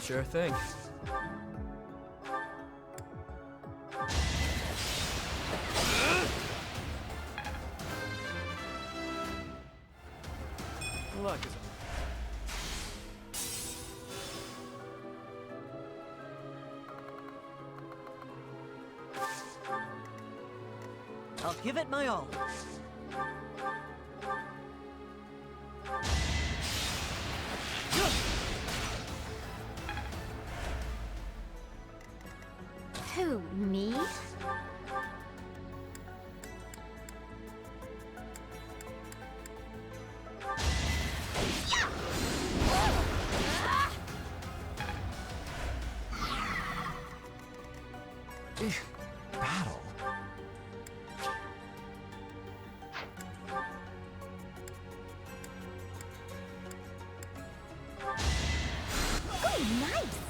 Sure thing. Luck is I'll give it my all. Who, me? Battle? Oh, nice!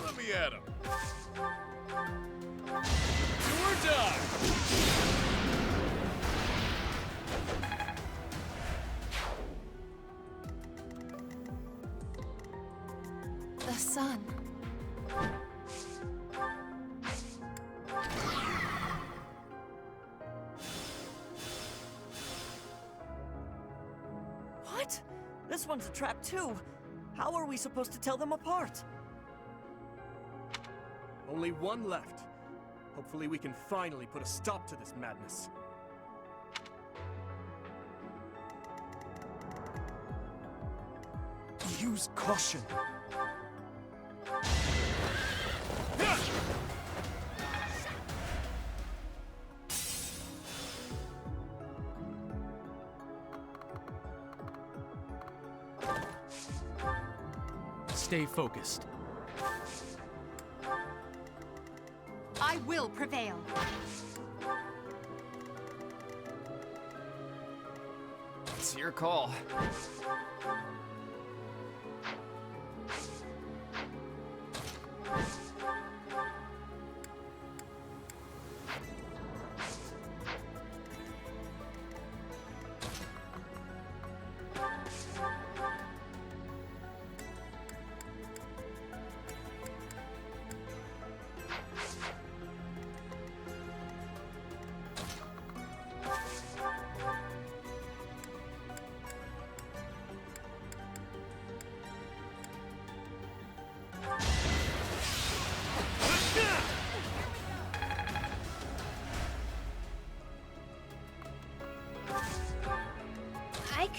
Let me at him. Do or die. The sun. What? This one's a trap too. How are we supposed to tell them apart? Only one left. Hopefully we can finally put a stop to this madness. Use caution. Stay focused. I will prevail. It's your call.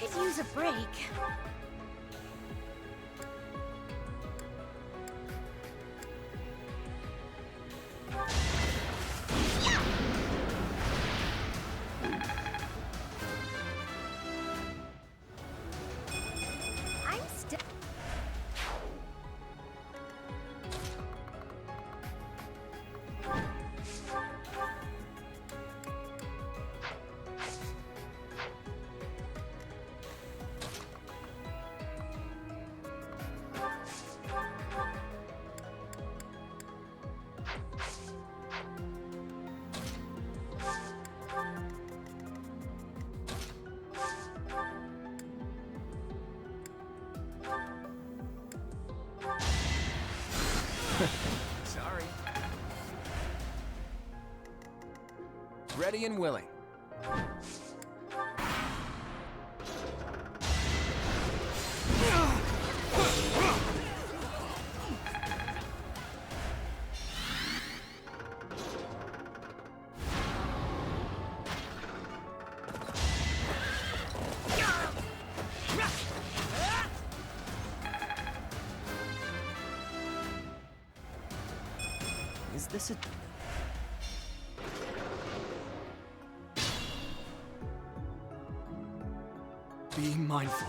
could use a break. I'm still... Sorry. Ready and willing. Is this a... Be mindful.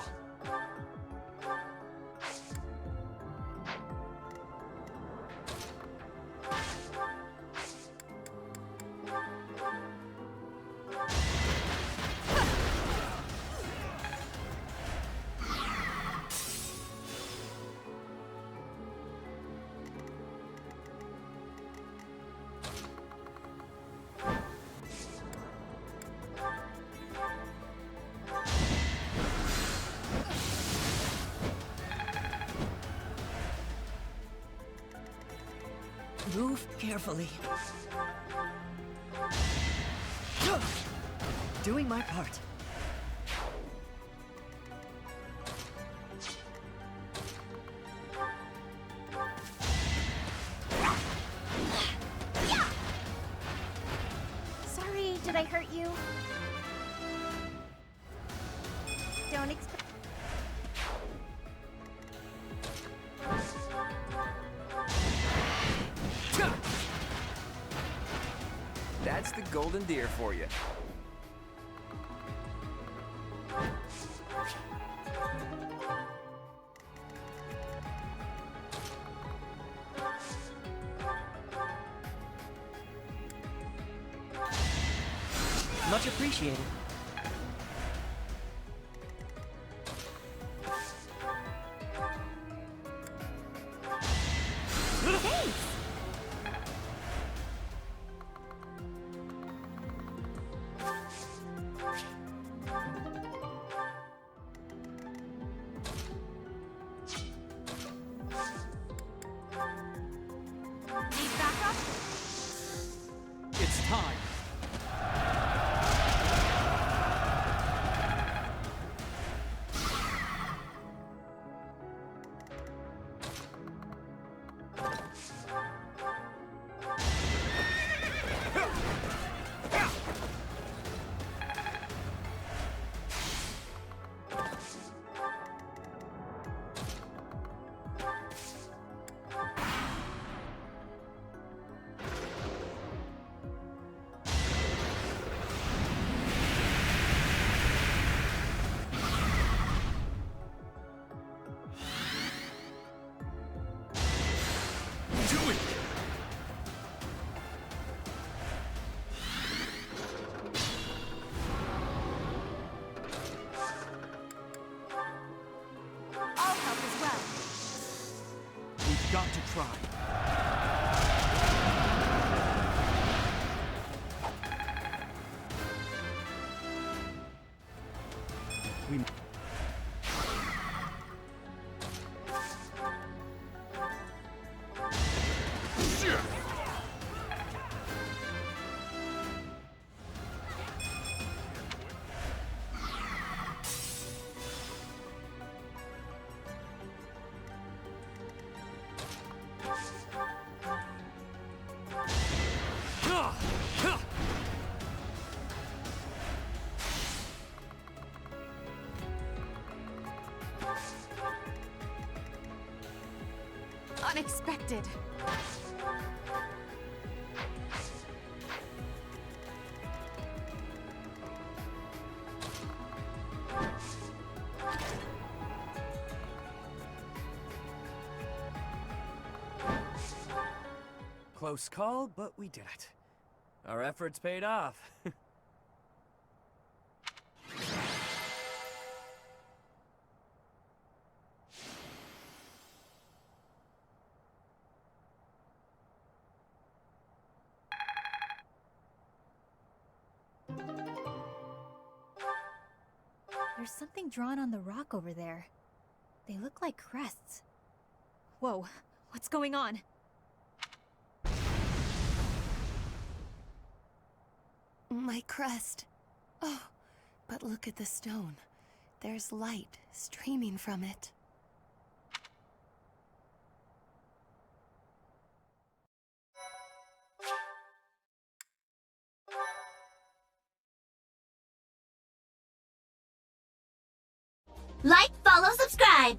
Move carefully. Doing my part. Sorry, did I hurt you? Don't expect... That's the golden deer for you. Much appreciated. Need backup? It's time. I'll help as well. We've got to try. We... expected. Close call, but we did it. Our efforts paid off. There's something drawn on the rock over there. They look like crests. Whoa, what's going on? My crest. Oh, but look at the stone. There's light streaming from it. Like, follow, subscribe!